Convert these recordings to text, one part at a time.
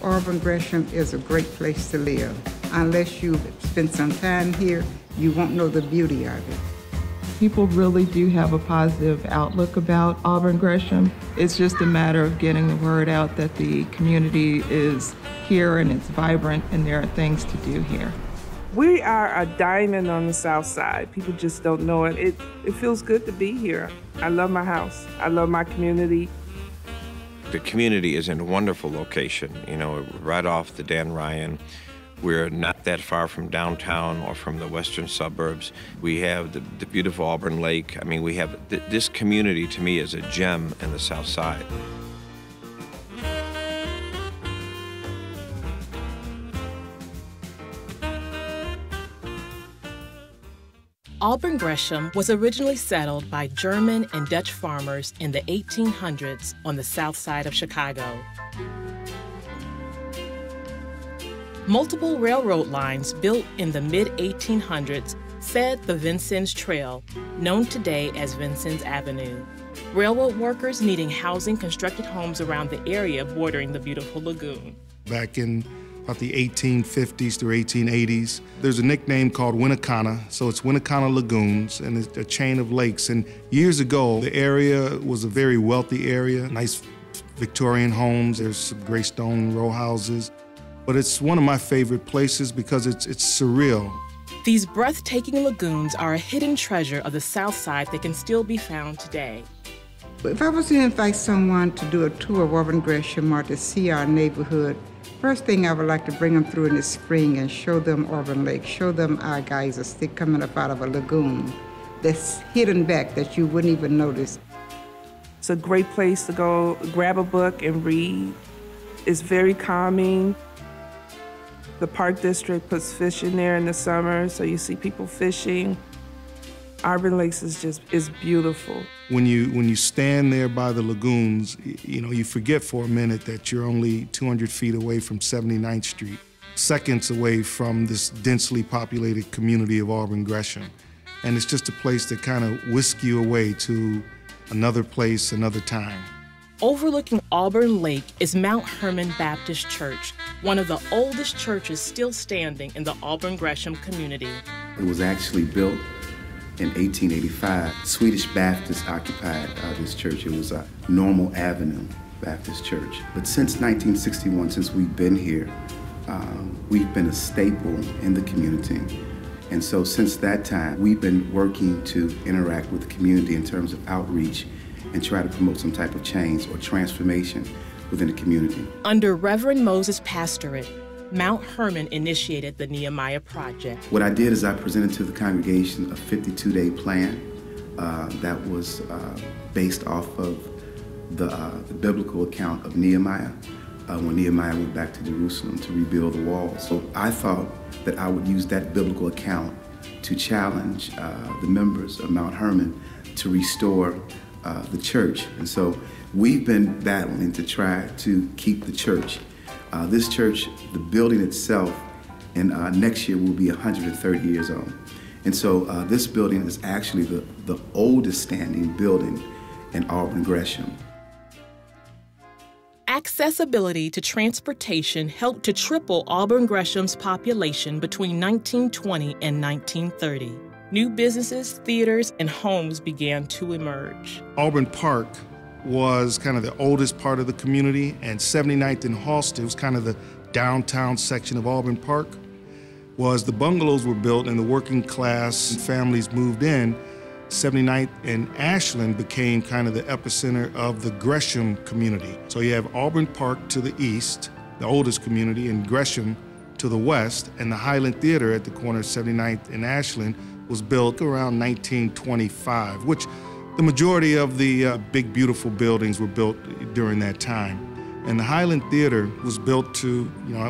Auburn Gresham is a great place to live. Unless you've spent some time here, you won't know the beauty of it. People really do have a positive outlook about Auburn Gresham. It's just a matter of getting the word out that the community is here and it's vibrant and there are things to do here. We are a diamond on the South Side. People just don't know it. It feels good to be here. I love my house. I love my community. The community is in a wonderful location, right off the Dan Ryan. We're not that far from downtown or from the western suburbs. We have the beautiful Auburn Lake. I mean, we have this community, to me, is a gem in the South Side. Auburn Gresham was originally settled by German and Dutch farmers in the 1800s on the south side of Chicago. Multiple railroad lines built in the mid-1800s fed the Vincennes Trail, known today as Vincennes Avenue. Railroad workers needing housing constructed homes around the area bordering the beautiful lagoon. Back in about the 1850s through 1880s. There's a nickname called Winnacunnet, so it's Winnacunnet Lagoons, and it's a chain of lakes. And years ago, the area was a very wealthy area, nice Victorian homes, there's some gray stone row houses. But it's one of my favorite places because it's surreal. These breathtaking lagoons are a hidden treasure of the South Side that can still be found today. If I was to invite someone to do a tour of Auburn Gresham or to see our neighborhood, first thing I would like to bring them through in the spring and show them Auburn Lake, show them our geysers still coming up out of a lagoon that's hidden back that you wouldn't even notice. It's a great place to go grab a book and read. It's very calming. The Park District puts fish in there in the summer, so you see people fishing. Auburn Lakes is beautiful. When you stand there by the lagoons, you forget for a minute that you're only 200 feet away from 79th Street, seconds away from this densely populated community of Auburn Gresham. And it's just a place that kind of whisks you away to another place, another time. Overlooking Auburn Lake is Mount Hermon Baptist Church, one of the oldest churches still standing in the Auburn Gresham community. It was actually built in 1885. Swedish Baptists occupied this church. It was a Normal Avenue Baptist Church. But since 1961, since we've been here, we've been a staple in the community. And so since that time, we've been working to interact with the community in terms of outreach and try to promote some type of change or transformation within the community. Under Reverend Moses' pastorate, Mount Hermon initiated the Nehemiah Project. What I did is I presented to the congregation a 52-day plan that was based off of the biblical account of Nehemiah, when Nehemiah went back to Jerusalem to rebuild the walls. So I thought that I would use that biblical account to challenge the members of Mount Hermon to restore the church. And so we've been battling to try to keep the church. This church, the building itself, and next year will be 130 years old. And so this building is actually the oldest standing building in Auburn Gresham. Accessibility to transportation helped to triple Auburn Gresham's population between 1920 and 1930. New businesses, theaters, and homes began to emerge. Auburn Park was kind of the oldest part of the community, and 79th and Halsted was kind of the downtown section of Auburn Park. The bungalows were built and the working class and families moved in. 79th and Ashland became kind of the epicenter of the Gresham community. So you have Auburn Park to the east, the oldest community, and Gresham to the west, and the Highland Theater at the corner of 79th and Ashland was built around 1925, which the majority of the big, beautiful buildings were built during that time. And the Highland Theater was built to,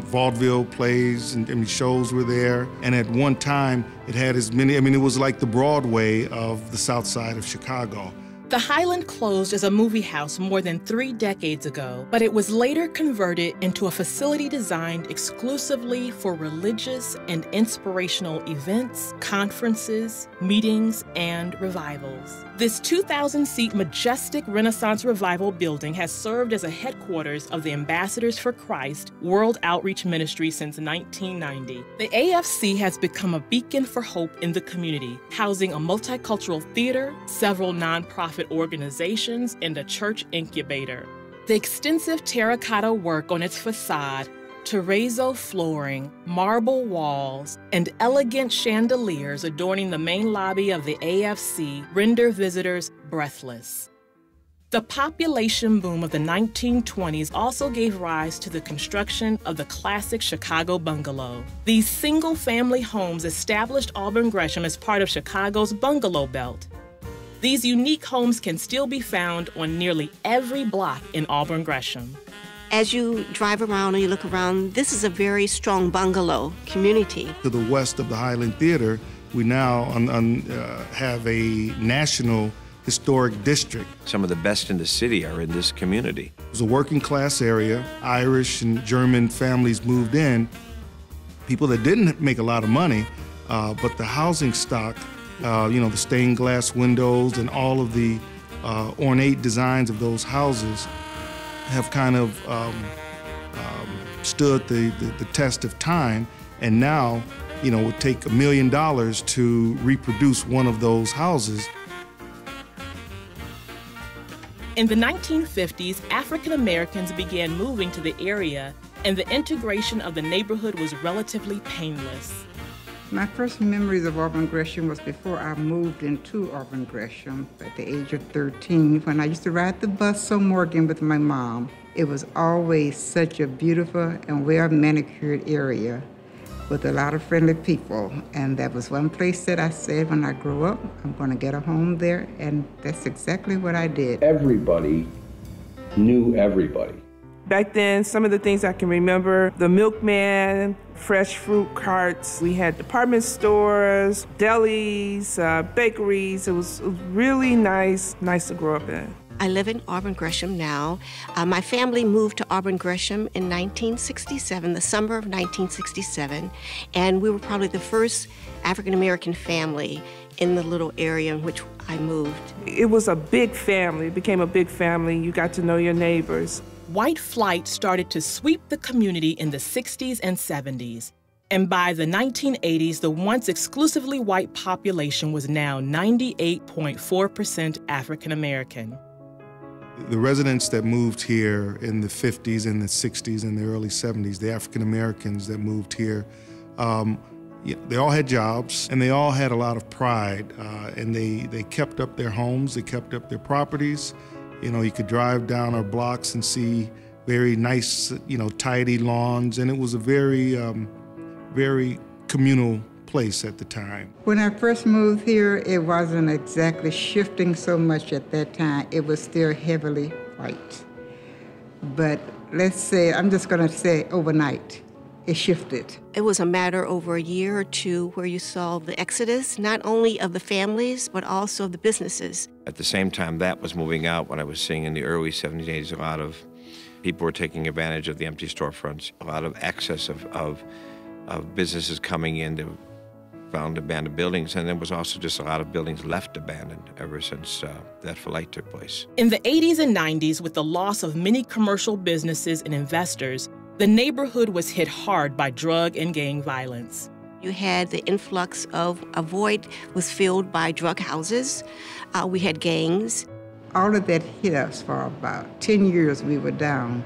vaudeville plays and shows were there. And at one time, it had as many, it was like the Broadway of the South Side of Chicago. The Highland closed as a movie house more than 3 decades ago, but it was later converted into a facility designed exclusively for religious and inspirational events, conferences, meetings, and revivals. This 2,000-seat majestic Renaissance Revival building has served as a headquarters of the Ambassadors for Christ World Outreach Ministry since 1990. The AFC has become a beacon for hope in the community, housing a multicultural theater, several nonprofit organizations, and a church incubator. The extensive terracotta work on its facade, terrazzo flooring, marble walls, and elegant chandeliers adorning the main lobby of the AFC render visitors breathless. The population boom of the 1920s also gave rise to the construction of the classic Chicago bungalow. These single-family homes established Auburn Gresham as part of Chicago's bungalow belt. These unique homes can still be found on nearly every block in Auburn Gresham. As you drive around and you look around, this is a very strong bungalow community. To the west of the Highland Theater, we now have a national historic district. Some of the best in the city are in this community. It was a working class area. Irish and German families moved in. People that didn't make a lot of money, but the housing stock, the stained glass windows and all of the ornate designs of those houses have kind of stood the test of time, and now, it would take $1 million to reproduce one of those houses. In the 1950s, African Americans began moving to the area, and the integration of the neighborhood was relatively painless. My first memories of Auburn Gresham was before I moved into Auburn Gresham at the age of 13, when I used to ride the bus to Morgan with my mom. It was always such a beautiful and well-manicured area with a lot of friendly people. And that was one place that I said, when I grow up, I'm going to get a home there, and that's exactly what I did. Everybody knew everybody. Back then, some of the things I can remember, the milkman, fresh fruit carts. We had department stores, delis, bakeries. It was really nice to grow up in. I live in Auburn Gresham now. My family moved to Auburn Gresham in 1967, the summer of 1967, and we were probably the first African-American family in the little area in which I moved. It was a big family. It became a big family. You got to know your neighbors. White flight started to sweep the community in the 60s and 70s. And by the 1980s, the once exclusively white population was now 98.4% African American. The residents that moved here in the 50s and the 60s and the early 70s, the African Americans that moved here, they all had jobs and they all had a lot of pride, and they kept up their homes, they kept up their properties. You could drive down our blocks and see very nice, tidy lawns, and it was a very, very communal place at the time. When I first moved here, it wasn't exactly shifting so much at that time. It was still heavily white. But let's say, I'm just going to say overnight, it shifted. It was a matter over a year or two where you saw the exodus, not only of the families, but also of the businesses. At the same time that was moving out, what I was seeing in the early 70s, 80s, a lot of people were taking advantage of the empty storefronts, a lot of excess of businesses coming in to found abandoned buildings, and there was also just a lot of buildings left abandoned ever since that flight took place. In the 80s and 90s, with the loss of many commercial businesses and investors, the neighborhood was hit hard by drug and gang violence. You had the influx of a void was filled by drug houses. We had gangs. All of that hit us for about 10 years. We were down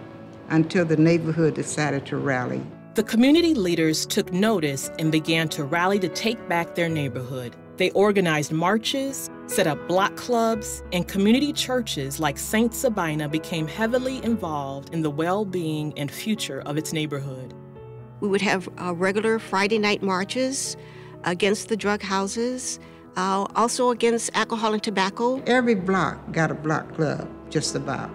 until the neighborhood decided to rally. The community leaders took notice and began to rally to take back their neighborhood. They organized marches, set up block clubs, and community churches like St. Sabina became heavily involved in the well-being and future of its neighborhood. We would have regular Friday night marches against the drug houses, also against alcohol and tobacco. Every block got a block club, just about.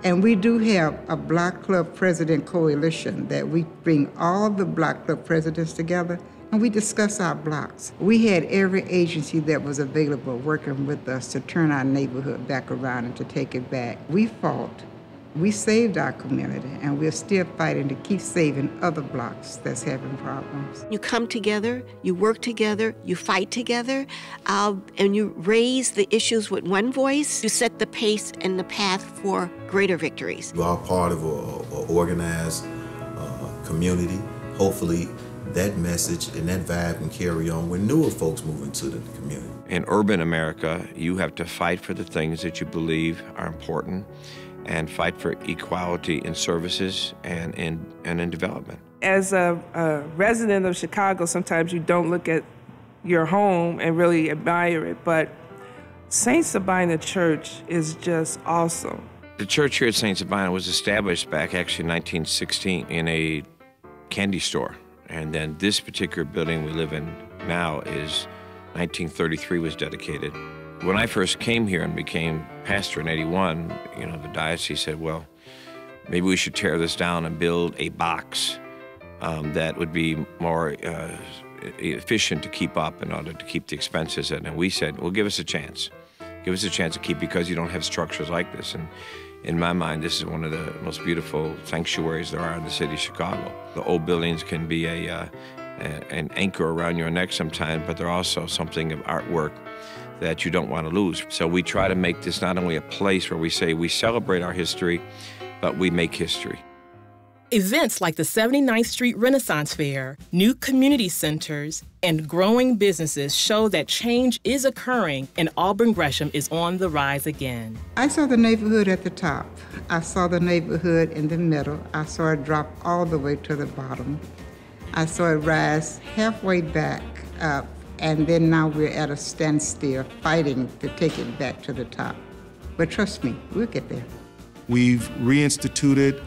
And we do have a block club president coalition that we bring all the block club presidents together and we discuss our blocks. We had every agency that was available working with us to turn our neighborhood back around and to take it back. We fought We saved our community, and we're still fighting to keep saving other blocks that's having problems. You come together, you work together, you fight together, and you raise the issues with one voice. You set the pace and the path for greater victories. You are part of an organized community. Hopefully, that message and that vibe can carry on when newer folks move into the community. In urban America, you have to fight for the things that you believe are important and fight for equality in services and in development. As a resident of Chicago, sometimes you don't look at your home and really admire it, but St. Sabina Church is just awesome. The church here at St. Sabina was established back actually in 1916 in a candy store. And then this particular building we live in now is 1933 was dedicated. When I first came here and became pastor in '81, the diocese said, well, maybe we should tear this down and build a box that would be more efficient to keep up in order to keep the expenses in. And we said, well, give us a chance. Give us a chance to keep, because you don't have structures like this. And in my mind, this is one of the most beautiful sanctuaries there are in the city of Chicago. The old buildings can be an anchor around your neck sometimes, but they're also something of artwork that you don't want to lose. So we try to make this not only a place where we say we celebrate our history, but we make history. Events like the 79th Street Renaissance Fair, new community centers, and growing businesses show that change is occurring and Auburn Gresham is on the rise again. I saw the neighborhood at the top. I saw the neighborhood in the middle. I saw it drop all the way to the bottom. I saw it rise halfway back up, and then now we're at a standstill, fighting to take it back to the top. But trust me, we'll get there. We've reinstituted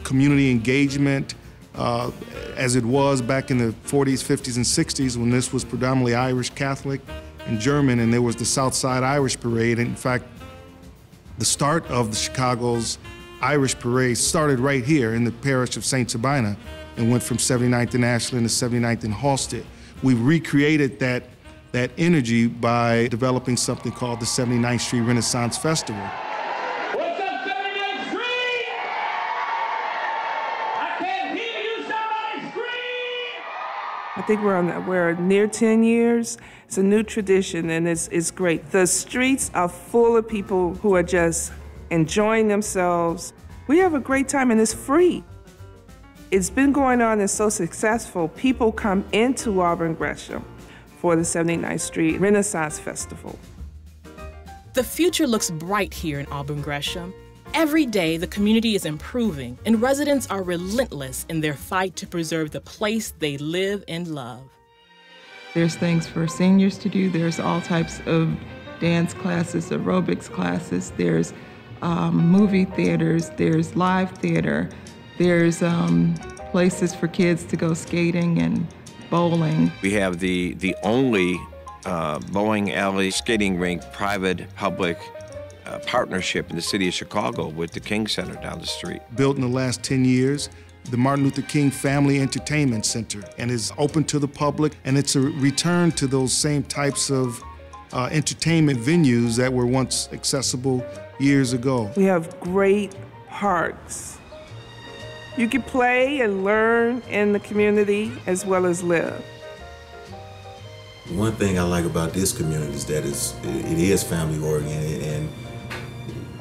community engagement as it was back in the 40s, 50s, and 60s when this was predominantly Irish Catholic and German, and there was the Southside Irish Parade. And in fact, the start of the Chicago's Irish Parade started right here in the parish of St. Sabina and went from 79th and Ashland to 79th and Halstead. We recreated that energy by developing something called the 79th Street Renaissance Festival. What's up, 79th Street? I can't hear you, somebody scream! I think we're near 10 years. It's a new tradition, and it's great. The streets are full of people who are just enjoying themselves. We have a great time, and it's free. It's been going on and so successful. People come into Auburn Gresham for the 79th Street Renaissance Festival. The future looks bright here in Auburn Gresham. Every day, the community is improving, and residents are relentless in their fight to preserve the place they live and love. There's things for seniors to do. There's all types of dance classes, aerobics classes. There's movie theaters. There's live theater. There's places for kids to go skating and bowling. We have the only bowling alley, skating rink, private, public partnership in the city of Chicago with the King Center down the street. Built in the last 10 years, the Martin Luther King Family Entertainment Center, and is open to the public, and it's a return to those same types of entertainment venues that were once accessible years ago. We have great parks. You can play and learn in the community as well as live. One thing I like about this community is that it is family oriented, and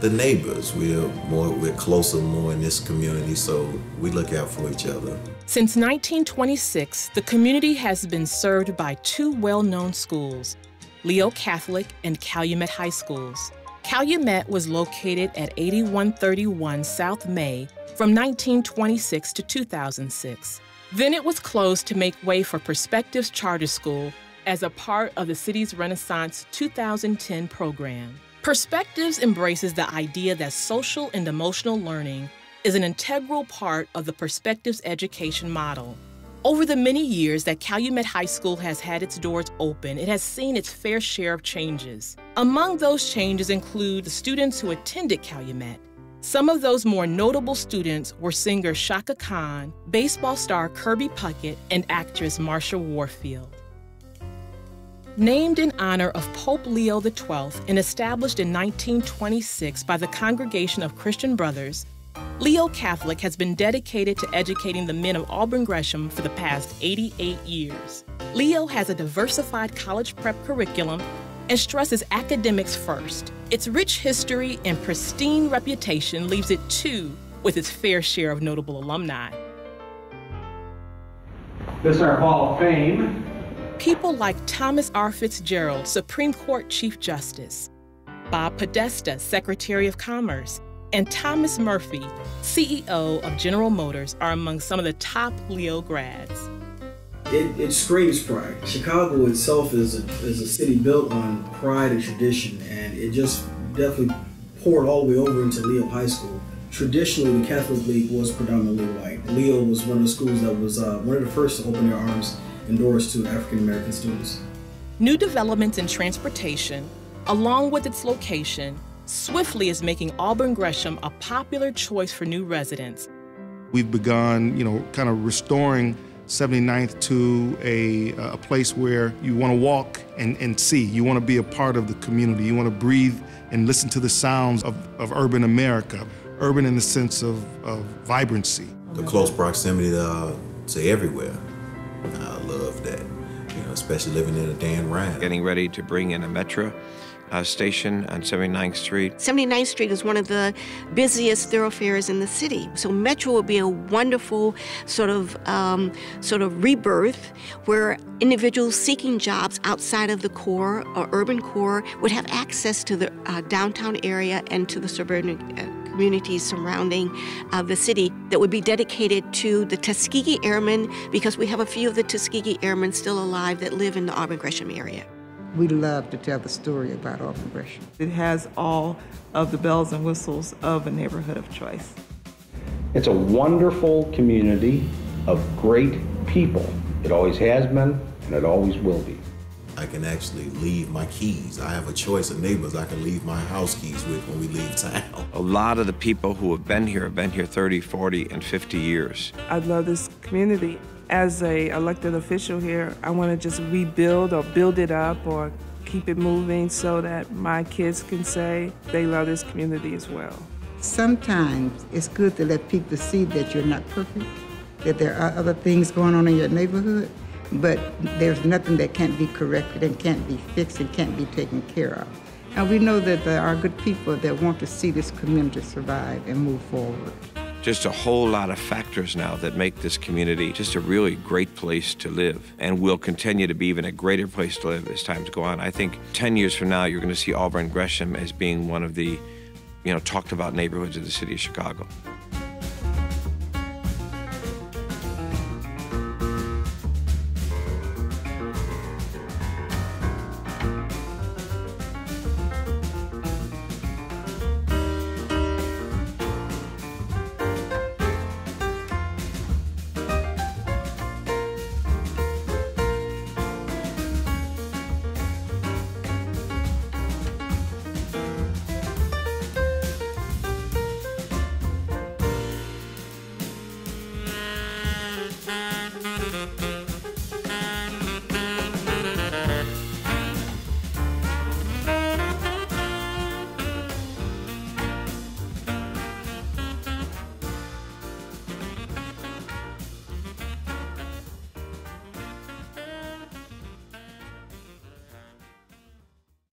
the neighbors, we're closer more in this community, so we look out for each other. Since 1926, the community has been served by two well-known schools, Leo Catholic and Calumet High Schools. Calumet was located at 8131 South May from 1926 to 2006. Then it was closed to make way for Perspectives Charter School as a part of the city's Renaissance 2010 program. Perspectives embraces the idea that social and emotional learning is an integral part of the Perspectives education model. Over the many years that Calumet High School has had its doors open, it has seen its fair share of changes. Among those changes include the students who attended Calumet. Some of those more notable students were singer Shaka Khan, baseball star Kirby Puckett, and actress Marsha Warfield. Named in honor of Pope Leo XII and established in 1926 by the Congregation of Christian Brothers, Leo Catholic has been dedicated to educating the men of Auburn Gresham for the past 88 years. Leo has a diversified college prep curriculum and stresses academics first. Its rich history and pristine reputation leaves it too with its fair share of notable alumni. This is our Hall of Fame. People like Thomas R. Fitzgerald, Supreme Court Chief Justice, Bob Podesta, Secretary of Commerce, and Thomas Murphy, CEO of General Motors, are among some of the top Leo grads. It screams pride. Chicago itself is a city built on pride and tradition, and it just definitely poured all the way over into Leo High School. Traditionally, the Catholic League was predominantly white. Leo was one of the schools that was one of the first to open their arms and doors to African American students. New developments in transportation, along with its location, swiftly is making Auburn Gresham a popular choice for new residents. We've begun, kind of restoring 79th to a place where you want to walk and see. You want to be a part of the community. You want to breathe and listen to the sounds of urban America. Urban in the sense of vibrancy. The close proximity to everywhere. I love that, especially living in a Dan Ryan. Getting ready to bring in a metro station on 79th Street. 79th Street is one of the busiest thoroughfares in the city. So Metro will be a wonderful sort of rebirth where individuals seeking jobs outside of the core or urban core would have access to the downtown area and to the suburban communities surrounding the city that would be dedicated to the Tuskegee Airmen, because we have a few of the Tuskegee Airmen still alive that live in the Auburn Gresham area. We love to tell the story about Auburn Gresham. It has all of the bells and whistles of a neighborhood of choice. It's a wonderful community of great people. It always has been, and it always will be. I can actually leave my keys. I have a choice of neighbors I can leave my house keys with when we leave town. A lot of the people who have been here 30, 40, and 50 years. I love this community. As an elected official here, I want to just rebuild or build it up or keep it moving so that my kids can say they love this community as well. Sometimes it's good to let people see that you're not perfect, that there are other things going on in your neighborhood, but there's nothing that can't be corrected and can't be fixed and can't be taken care of. And we know that there are good people that want to see this community survive and move forward. Just a whole lot of factors now that make this community just a really great place to live, and will continue to be even a greater place to live as times go on. I think 10 years from now, you're going to see Auburn Gresham as being one of the, talked about neighborhoods of the city of Chicago.